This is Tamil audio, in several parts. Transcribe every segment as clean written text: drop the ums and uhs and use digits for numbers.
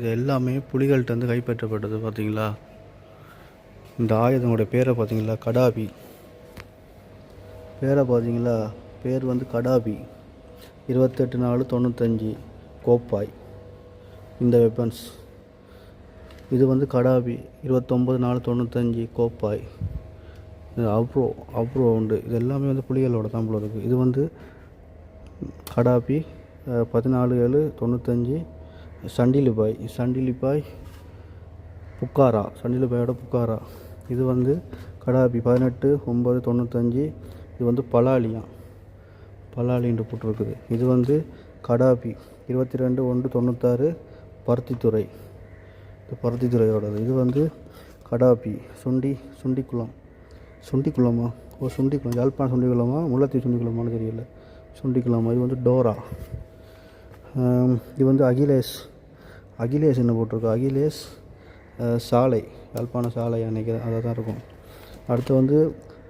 இது எல்லாமே புலிகள்கிட்ட கைப்பற்றப்பட்டது. பார்த்தீங்களா, இந்த ஆயுதங்களுடைய பேரை பார்த்தீங்களா, கடாபி பேரை பார்த்தீங்களா, பேர் வந்து கடாபி. 28/4/95 கோப்பாய் இந்த வெப்பன்ஸ். இது வந்து கடாபி 29/4/95 கோப்பாய். இது அப்ரோ உண்டு. இது எல்லாமே வந்து புலிகளோட தான் போல இருக்குது. இது வந்து கடாபி 14/7/95 சண்டிலிபாய் சண்டிலிபாயோட புக்காரா. இது வந்து கடாபி 18/9/95. இது வந்து பலாலின்னு போட்டிருக்குது. இது வந்து கடாபி 22/1/96 பருத்தித்துறை. இது பருத்தித்துறையோடது. இது வந்து கடாபி சுண்டிக்குளமா சுண்டிக்குளம், யாழ்ப்பாணம் சுண்டிக்குளமா, முல்லைத்தீவு சுண்டிக்குளமானு தெரியல. சுண்டிக்குளமா. இது வந்து டோரா. இது வந்து அகிலேஷ் என்ன போட்டிருக்கு, அகிலேஷ் சாலை, யாழ்ப்பாண சாலை நினைக்கிறேன், அதை தான் இருக்கும். அடுத்து வந்து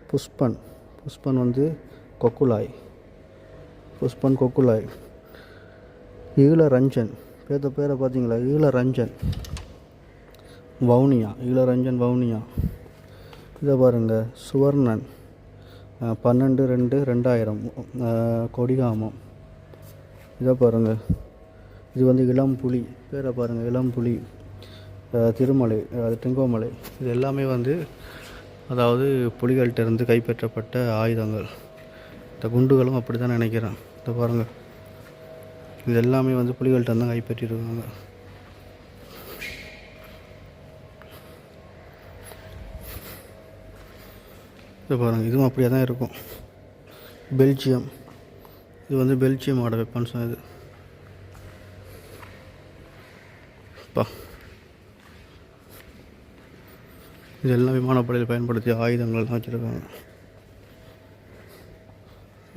புஷ்பன் வந்து கொக்குலாய். ஈழரஞ்சன் பேரை பார்த்தீங்களா, ஈழரஞ்சன் வவுனியா. இதை பாருங்கள், சுவர்ணன் 12/2/2000 கொடிகாமம். இதை பாருங்கள், இது வந்து இளம்புலி பேரை பாருங்கள், இளம்புலி திருமலை, தெங்கோமலை. இது எல்லாமே வந்து அதாவது புலிகள்கிட்ட கைப்பற்றப்பட்ட ஆயுதங்கள். இந்த குண்டுகளும் அப்படி தான் நினைக்கிறேன். இதை பாருங்கள், இது எல்லாமே வந்து புலிகள்கிட்ட தான் கைப்பற்றியிருக்காங்க. இதை பாருங்கள், இதுவும் அப்படியே தான் இருக்கும். பெல்ஜியம். இது வந்து பெல்ஜியமோட வெப்பன்ஸ் தான் இது. இதெல்லாம் விமானப்படையில் பயன்படுத்திய ஆயுதங்கள் தான் வச்சுருக்காங்க.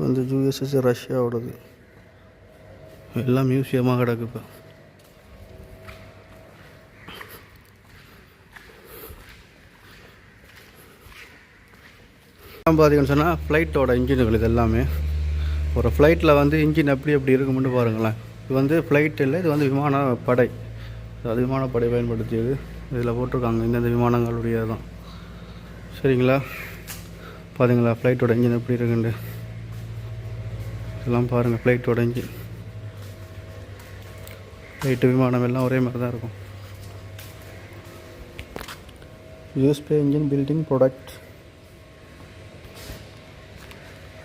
வந்து USS ரஷ்யாவோடது. எல்லாம் மியூசியமாக கிடக்கு. இப்போ பார்த்தீங்கன்னு சொன்னால் ஃப்ளைட்டோட இன்ஜின்கள். இது எல்லாமே ஒரு ஃப்ளைட்டில் வந்து இன்ஜின் எப்படி இருக்கும்னு பாருங்களேன். இது வந்து ஃப்ளைட் இல்லை, இது வந்து விமானப்படை. அது விமானப்படை பயன்படுத்தியது. இதில் போட்டிருக்காங்க இந்தந்த விமானங்களுடைய தான். சரிங்களா, பார்த்தீங்களா ஃப்ளைட்டோட இன்ஜின் எப்படி இருக்குண்டு. இதெல்லாம் பாருங்கள், ஃப்ளைட்டோட இன்ஜின். ஃப்ளைட்டு விமானம் எல்லாம் ஒரே மாதிரி தான் இருக்கும். யூஎஸ்பி இன்ஜின் பில்டிங் ப்ராடக்ட்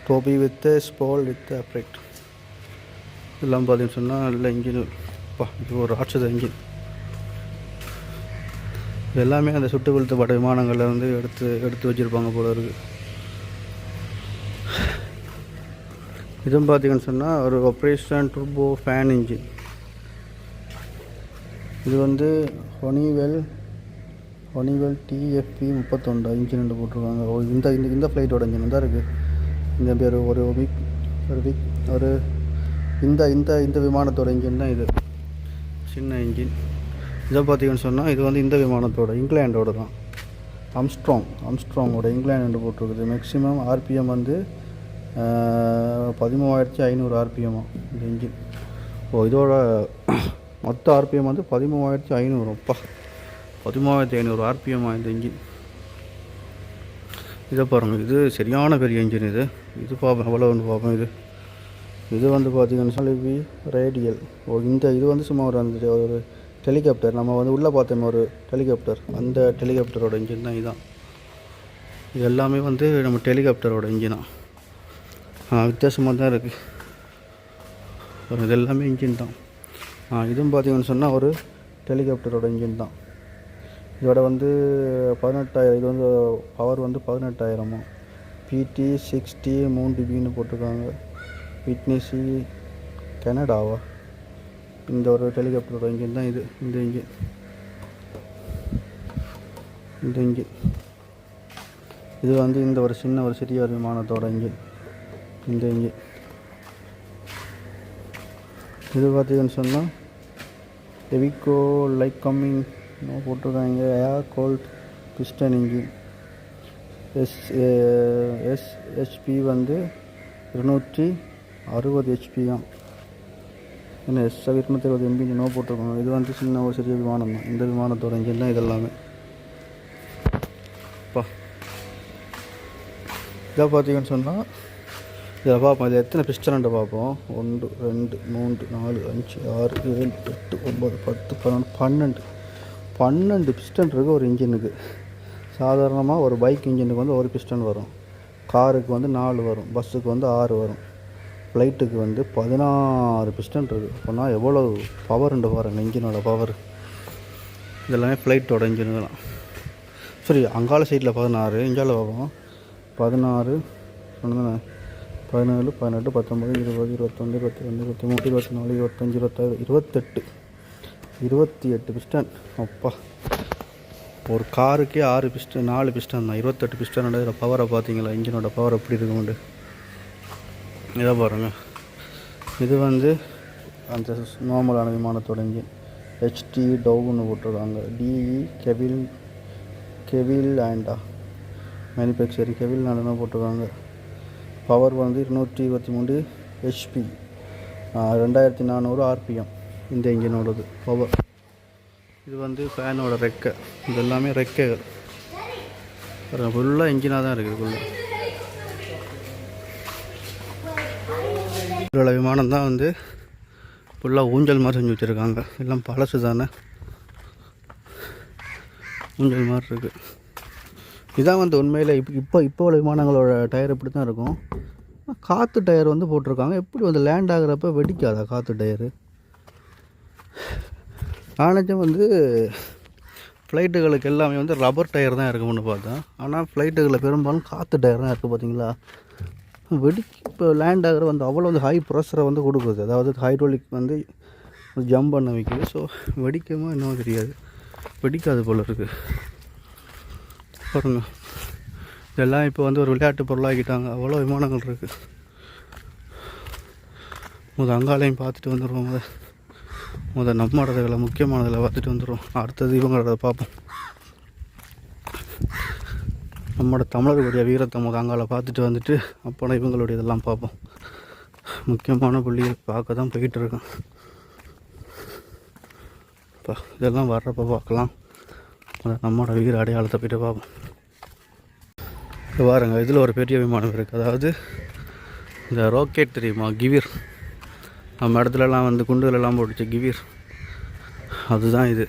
டோபி வித் ஸ்பால் வித் அப்ரைட். இதெல்லாம் பார்த்தீங்கன்னு சொன்னால் நல்ல இன்ஜின். இது ஒரு ராட்சத இன்ஜின். இது எல்லாமே அந்த சுட்டு வீழ்த்தப்பட்ட விமானங்களில் வந்து எடுத்து வச்சுருப்பாங்க போல இருக்குது. இதுவும் பார்த்தீங்கன்னு சொன்னால் ஒரு ஆப்ரேஷன் டர்போ ஃபேன் இன்ஜின். இது வந்து ஹொனிவெல் TFP 31 இன்ஜின் போட்டிருக்காங்க. இந்த ஃப்ளைட்டோட இன்ஜின் தான் இருக்குது. இந்த பேர் இந்த விமானத்தோட இன்ஜின் தான் இது, சின்ன இன்ஜின். இதை பார்த்தீங்கன்னு சொன்னால் இது வந்து இந்த விமானத்தோட இங்கிலாண்டோட தான், ஆம்ஸ்ட்ராங்கோட இங்கிலாண்டு போட்டிருக்குது. மேக்ஸிமம் RPM வந்து 13,500 RPM இந்த இன்ஜின். இதோட மொத்த RPM வந்து 13,500. 13,500 RPM இந்த இன்ஜின். இதை பாருங்கள், இது சரியான பெரிய இன்ஜின். இது பார்ப்போம், எவ்வளோ ஒன்று பார்ப்போம். இது வந்து பார்த்திங்கன்னு சொல்லி ரேடியல். இது வந்து சும்மா ஒரு ஹெலிகாப்டர், நம்ம வந்து உள்ளே பார்த்தோம் ஒரு ஹெலிகாப்டர், அந்த ஹெலிகாப்டரோட இன்ஜின் தான் இதுதான். இது எல்லாமே வந்து நம்ம ஹெலிகாப்டரோட இன்ஜினாக வித்தியாசமாக தான் இருக்குது. இது எல்லாமே இன்ஜின் தான். இதுவும் பார்த்திங்கன்னு சொன்னால் ஒரு ஹெலிகாப்டரோட இன்ஜின் தான். இதோட வந்து 18,000. இது வந்து பவர் வந்து 18,000. PT 60 3dBன்னு போட்டிருக்காங்க. விட்னஸி கனடாவா. இந்த ஒரு ஹெலிகாப்டரோட இன்ஜின் தான் இது. இந்த இன்ஜின் இது வந்து இந்த ஒரு சிறிய விமானத்தோட இன்ஜின். இந்த இன்ஜின் இது பார்த்தீங்கன்னு சொன்னால் எவிகோ லைக் கம்மிங் போட்டிருக்காங்க. ஏர் கோல்ட் பிஸ்டன் இன்ஜின். HP வந்து 260 HP தான். ஏன்னா S220 MB நோ போட்டிருக்கோம். இது வந்து சின்ன ஒரு சிறிய விமானம் தான். இந்த விமானத்தோட இன்ஜின் தான் இதெல்லாமே. இதை பார்த்தீங்கன்னு சொன்னால் இதில் பார்ப்போம். இது எத்தனை பிஸ்டன்ட்டு பார்ப்போம். 1 2 3 4 5 6 7 8 9 10 11 12 பிஸ்டன் இருக்குது ஒரு இன்ஜினுக்கு. சாதாரணமாக ஒரு பைக் இன்ஜினுக்கு வந்து ஒரு பிஸ்டன் வரும், காருக்கு வந்து 4 வரும், பஸ்ஸுக்கு வந்து 6 வரும், ஃப்ளைட்டுக்கு வந்து 16 பிஸ்டன் இருக்குது. அப்போனா எவ்வளோ பவர்ண்டு பாருங்கள், இன்ஜினோட பவர். இதெல்லாமே ஃப்ளைட்டோட இன்ஜினுங்களாம். சரி, அங்கால சைட்டில் 16, இங்கால பார்ப்போம் 16 சொன்னேன். 17 18 19 20 21 22 23 24 25 26 28 பிஸ்டன். அப்பா, ஒரு காருக்கே 6 பிஸ்டன் 4 பிஸ்டன் தான். 28 பிஸ்டன். இதில் பவரை பார்த்தீங்களா, இன்ஜினோட பவர் எப்படி இருக்குமெண்டு. இதை பாருங்கள். இது வந்து அந்த நார்மலான விமானத்தோட இன்ஜின். HT டவுன்னு போட்டிருக்காங்க. DE கெவில் ஆண்டா மேனுஃபேக்சரிங் கெவில் ஆண்டா போட்டிருக்காங்க. பவர் வந்து 223 HP, 2400 RPM இந்த இன்ஜினோடது பவர். இது வந்து ஃபேனோட ரெக்கை. இது எல்லாமே ரெக்கைகள். ஃபுல்லாக இன்ஜினாக தான் இருக்குது. இதோட விமானம் தான் வந்து ஃபுல்லாக ஊஞ்சல் மாதிரி செஞ்சு வச்சுருக்காங்க. எல்லாம் பழசு தானே, ஊஞ்சல் மாதிரி இருக்குது. இதான் வந்து உண்மையில் இப்போ உள்ள விமானங்களோட டயர் இப்படி தான் இருக்கும். காற்று டயர் வந்து போட்டிருக்காங்க. எப்படி வந்து லேண்ட் ஆகிறப்ப வெடிக்காதா காற்று டயரு? நானச்சும் வந்து ஃப்ளைட்டுகளுக்கு எல்லாமே வந்து ரப்பர் டயர் தான் இருக்கும்னு பார்த்தேன். ஆனால் ஃப்ளைட்டுகளில் பெரும்பாலும் காற்று டயர் தான் இருக்குது. பார்த்தீங்களா, இப்போ லேண்ட் ஆகிற வந்து அவ்வளோ வந்து ஹை ப்ரெஷரை வந்து கொடுக்குது. அதாவது ஹைட்ரோலிக் வந்து ஜம்ப் பண்ண வைக்குது. ஸோ வெடிக்குமா இன்னும் தெரியாது, வெடிக்காது போல் இருக்குது. பாருங்கள், இதெல்லாம் இப்போ வந்து ஒரு விளையாட்டு பொருளாகிட்டாங்க. அவ்வளோ விமானங்கள் இருக்குது. அங்காலையும் பார்த்துட்டு வந்துடுவோம். நம்மளோட முக்கியமானதில் பார்த்துட்டு வந்துடுவோம். அடுத்தது இவங்களோட பார்ப்போம். நம்மளோட தமிழர்களுடைய வீரத்தை அங்கால பார்த்துட்டு வந்துட்டு அப்புறம் இவங்களுடைய இதெல்லாம் பார்ப்போம். முக்கியமான புள்ளியை பார்க்க தான் போயிட்டுருக்கோம். இப்போ இதெல்லாம் வர்றப்போ பார்க்கலாம். நம்மளோட வீர அடையாளத்தை போய்ட்டு பார்ப்போம். இப்போ பாருங்க, இதில் ஒரு பெரிய விமானம் இருக்குது. அதாவது இந்த ராக்கெட் தெரியுமா, கிவிர், நம்ம இடத்துலலாம் வந்து குண்டுகளெல்லாம் போட்டுச்சு கிவிர், அதுதான் இது.